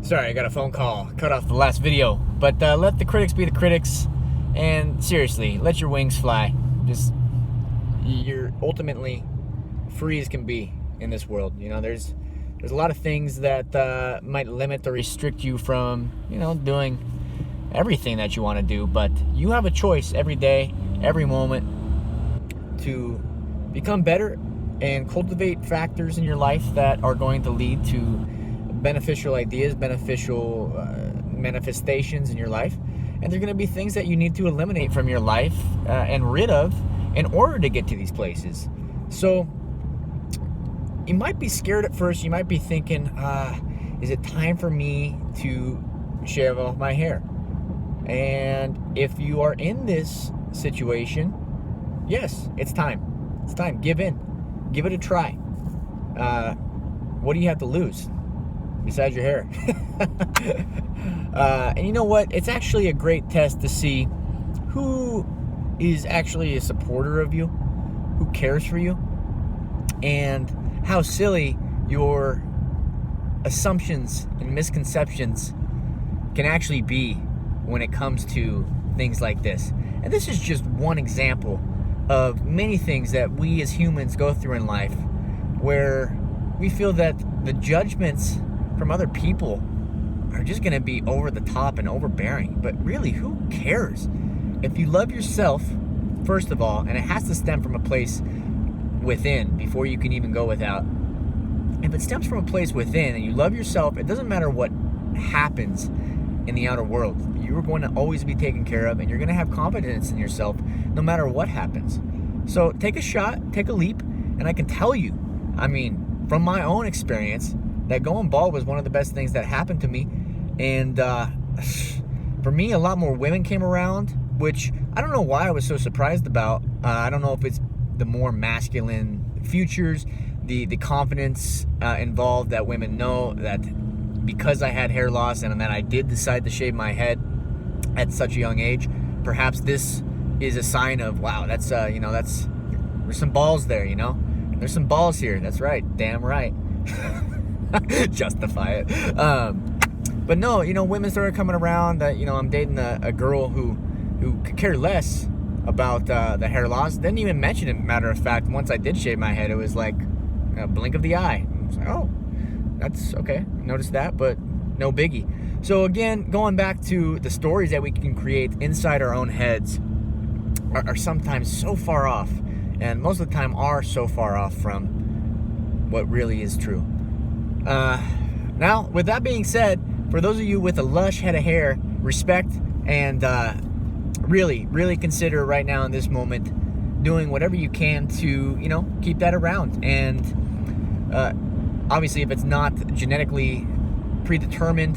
Sorry, I got a phone call. Cut off the last video. But let the critics be the critics. And seriously, let your wings fly. You're ultimately free as can be in this world. You know, there's a lot of things that might limit or restrict you from, doing everything that you want to do. But you have a choice every day, every moment to become better and cultivate factors in your life that are going to lead to beneficial ideas, beneficial manifestations in your life. And they're going to be things that you need to eliminate from your life and rid of in order to get to these places. So you might be scared at first. You might be thinking, is it time for me to shave off my hair? And if you are in this situation, yes, it's time. It's time. Give in. Give it a try. What do you have to lose besides your hair? And you know what? It's actually a great test to see who is actually a supporter of you, who cares for you, and how silly your assumptions and misconceptions can actually be when it comes to things like this. And this is just one example of many things that we as humans go through in life where we feel that the judgments from other people are just going to be over the top and overbearing. But really, who cares? If you love yourself, first of all, and it has to stem from a place within before you can even go without. If it stems from a place within and you love yourself, it doesn't matter what happens in the outer world. You're going to always be taken care of, and you're going to have confidence in yourself no matter what happens. So take a shot, take a leap, and I can tell you, from my own experience, that going bald was one of the best things that happened to me. And for me, a lot more women came around, which I don't know why I was so surprised about. I don't know if it's the more masculine features, the confidence involved that women know that because I had hair loss and that I did decide to shave my head at such a young age, perhaps this is a sign of, wow, that's there's some balls there, There's some balls here. That's right. Damn right. Justify it. But no, women started coming around that, I'm dating a girl who could care less about the hair loss. Didn't even mention it. Matter of fact, once I did shave my head, it was like a blink of the eye. I was like, oh, that's okay. Noticed that, but no biggie. So again, going back to the stories that we can create inside our own heads are sometimes so far off, and most of the time are so far off from what really is true. Now, with that being said, for those of you with a lush head of hair, respect, and really, really consider right now in this moment doing whatever you can to, keep that around. And obviously, if it's not genetically predetermined,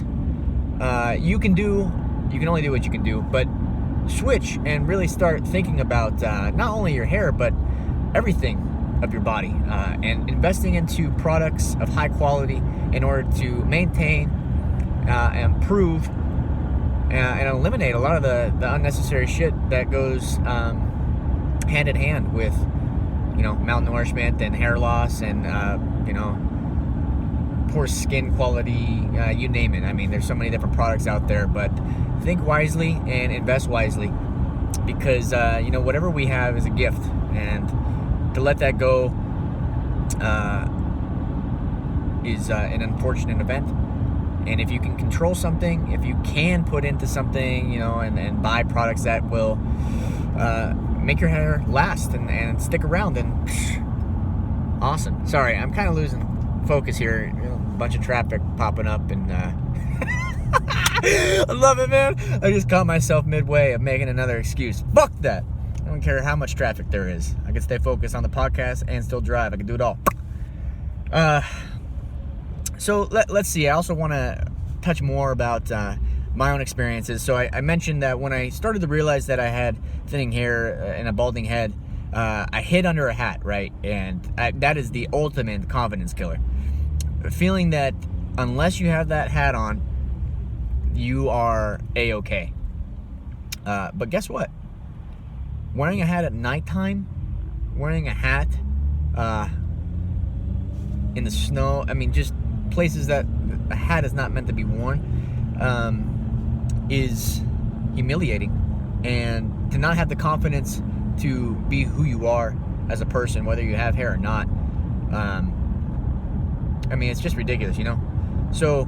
you can only do what you can do, but switch and really start thinking about not only your hair, but everything of your body, and investing into products of high quality in order to maintain, improve, and eliminate a lot of the unnecessary shit that goes hand in hand with, malnourishment and hair loss and, poor skin quality, you name it. There's so many different products out there, but think wisely and invest wisely, because, whatever we have is a gift, and to let that go is an unfortunate event. And if you can control something, if you can put into something, and buy products that will make your hair last and stick around, then awesome. Sorry, I'm kind of losing focus here. A bunch of traffic popping up, and I love it, man. I just caught myself midway of making another excuse. Fuck that. I don't care how much traffic there is. I can stay focused on the podcast and still drive. I can do it all. So let's see. I also want to touch more about my own experiences. So I mentioned that when I started to realize that I had thinning hair and a balding head, I hid under a hat, right? And that is the ultimate confidence killer. Feeling that unless you have that hat on, you are A-okay. But guess what? Wearing a hat at nighttime, wearing a hat in the snow, just places that a hat is not meant to be worn is humiliating. And to not have the confidence to be who you are as a person, whether you have hair or not, I mean, it's just ridiculous, you know? So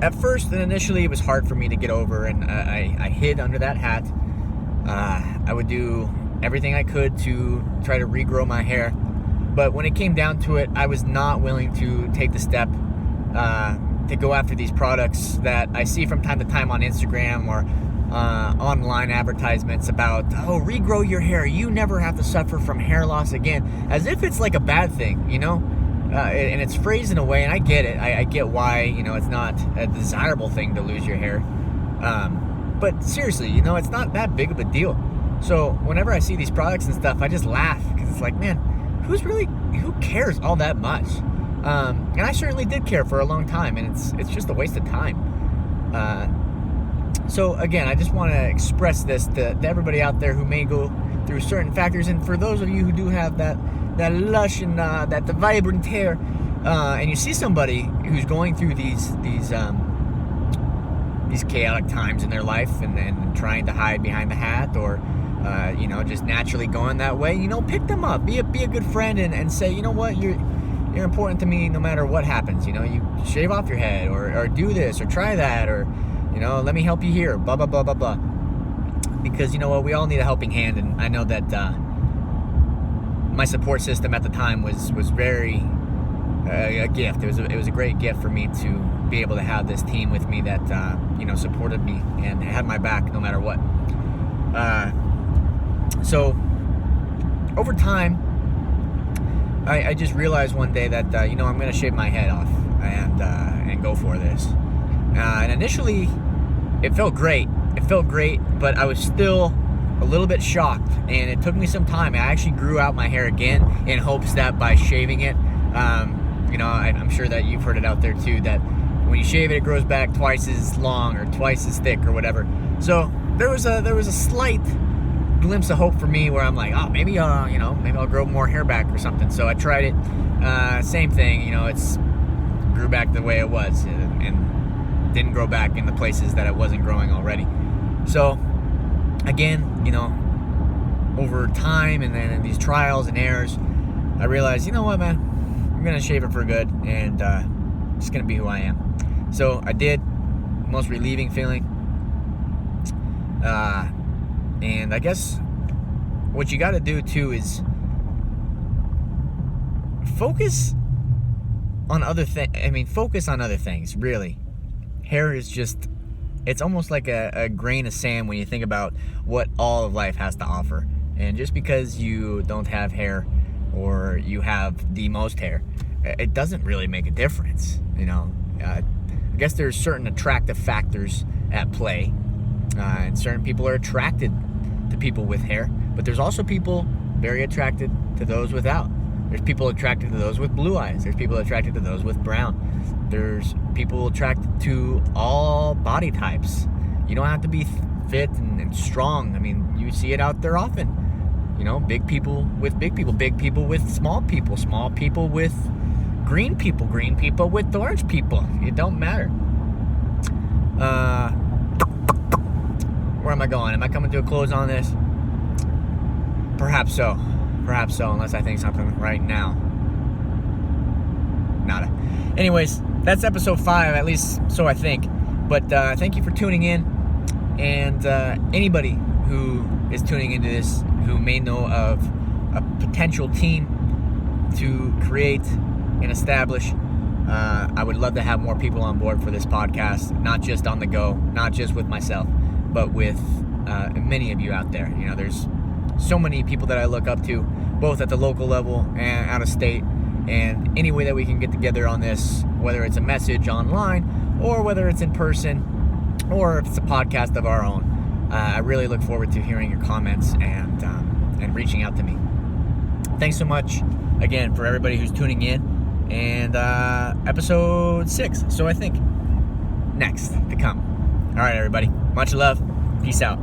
at first and initially it was hard for me to get over, and I hid under that hat. I would do everything I could to try to regrow my hair, but when it came down to it, I was not willing to take the step to go after these products that I see from time to time on Instagram or online advertisements about, oh, regrow your hair, you never have to suffer from hair loss again, as if it's like a bad thing, you know? And it's phrased in a way, and I get it. I get why, you know, it's not a desirable thing to lose your hair. But seriously, you know, it's not that big of a deal. So whenever I see these products and stuff, I just laugh, because it's like, man, who cares all that much? And I certainly did care for a long time, and it's just a waste of time. So again, I just want to express this to everybody out there who may go through certain factors, and for those of you who do have that lush and that the vibrant hair, and you see somebody who's going through these chaotic times in their life and trying to hide behind the hat, or you know, just naturally going that way, you know, pick them up, be a good friend, and say, you know what, you're important to me no matter what happens. You know, you shave off your head, or do this, or try that, or, you know, let me help you here, blah blah blah blah blah. Because, you know what, we all need a helping hand, and I know that my support system at the time was very a gift. It was a great gift for me to be able to have this team with me that you know, supported me and had my back no matter what. So over time, I just realized one day that you know, I'm going to shave my head off and go for this. And initially, it felt great. But I was still a little bit shocked, and it took me some time. I actually grew out my hair again in hopes that by shaving it, you know, I'm sure that you've heard it out there too, that when you shave it, it grows back twice as long or twice as thick or whatever. So there was a slight glimpse of hope for me, where I'm like, oh, maybe you know, maybe I'll grow more hair back or something. So I tried it. Same thing, you know, it's grew back the way it was, and didn't grow back in the places that it wasn't growing already. So again, you know, over time and then in these trials and errors, I realized, you know what, man, I'm gonna shave it for good, and just gonna be who I am. So I did. Most relieving feeling. And I guess what you got to do too is focus on other things. Focus on other things, really. Hair is just, it's almost like a grain of sand when you think about what all of life has to offer. And just because you don't have hair, or you have the most hair, it doesn't really make a difference, you know. I guess there's certain attractive factors at play, and certain people are attracted to people with hair, but there's also people very attracted to those without. There's people attracted to those with blue eyes. There's people attracted to those with brown. There's people attracted to all body types. You don't have to be fit and strong. I mean, you see it out there often. You know, big people with big people with small people with green people with orange people. It don't matter. Where am I going? Am I coming to a close on this? Perhaps so, unless I think something right now. Nada. Anyways, that's episode 5, at least so I think. But thank you for tuning in. And anybody who is tuning into this, who may know of a potential team to create and establish, I would love to have more people on board for this podcast, not just on the go, not just with myself, but with many of you out there. You know, there's so many people that I look up to, both at the local level and out of state, and any way that we can get together on this, whether it's a message online or whether it's in person or if it's a podcast of our own. I really look forward to hearing your comments and reaching out to me. Thanks so much again for everybody who's tuning in, and episode 6, so I think, next to come. All right, everybody, much love. Peace out.